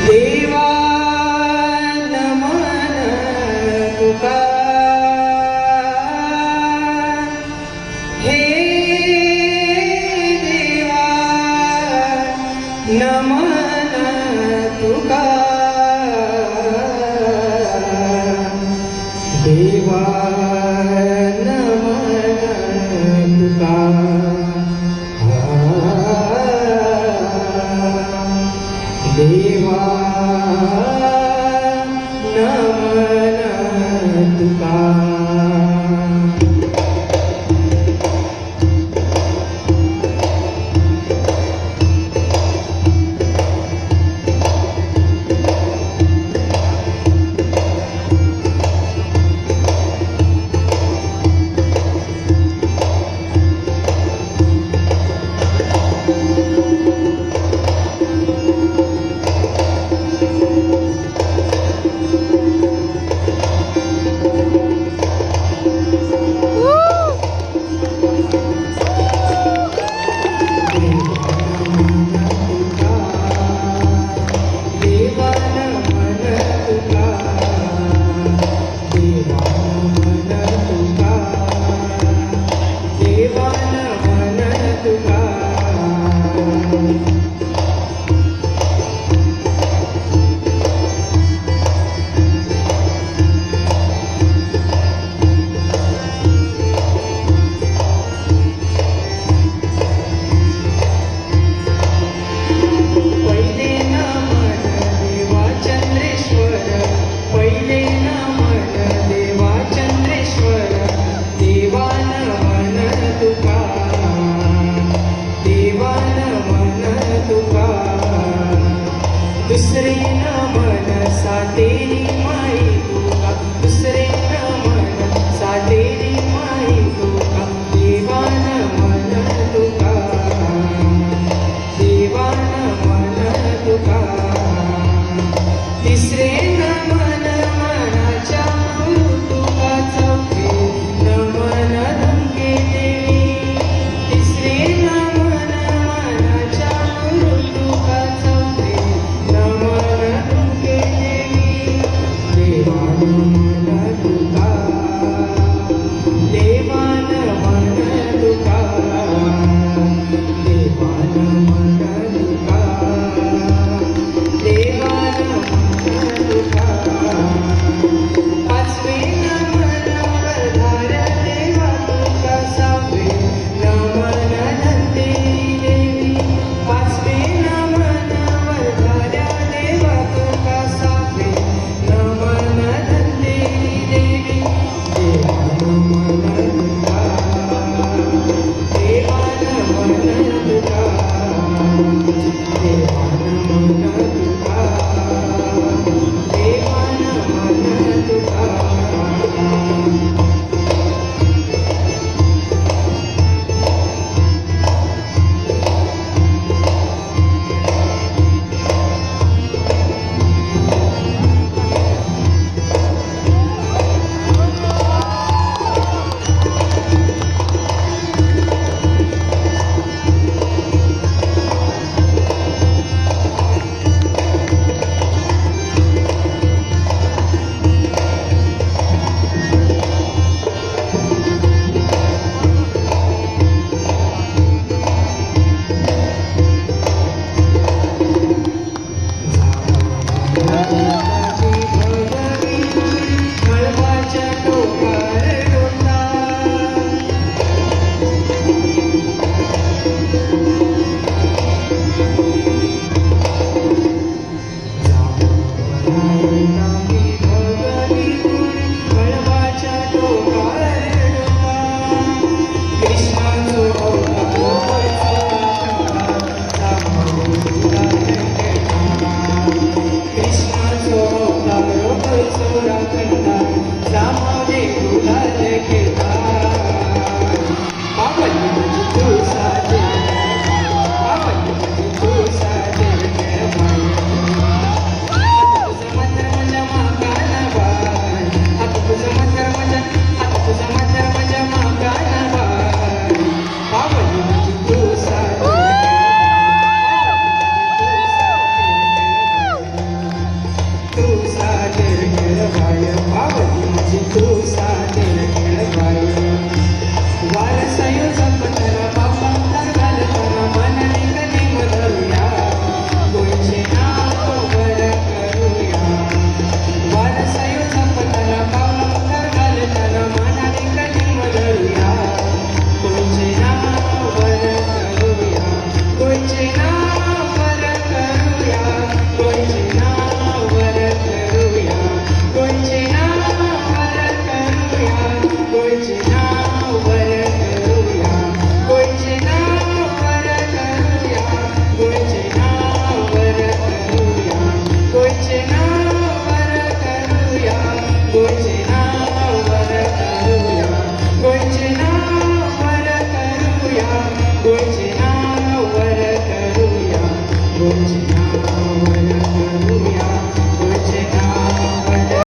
देवा नमन तुका, हे देवा नमन तुका, देवा नमन तुका, देवा नमन तुका. दुसरे नमन सातेरी माई तुका, दुसरे नमन सातेरी माई तुका, देवा नमन तुका, देवा नमन तुका. तिसरे नमन मनाच्या गुरु तुका, चौथे नमन धमके देवी. तिसरे नमन मनाच्या गुरु तुका, चौथे नमन धमके देवी. देवा नमन तुका, देवा नमन तुका, देवा नमन तुका, देवा नमन तुका. पाचवे नमन वरधाऱ्या देवा तुका, सहावे नमन धनतेरी देवी. पाचवे नमन वरधाऱ्या देवा तुका, सहावे नमन धनतेरी देवी. देवा नमन तुका, देवा नमन तुका.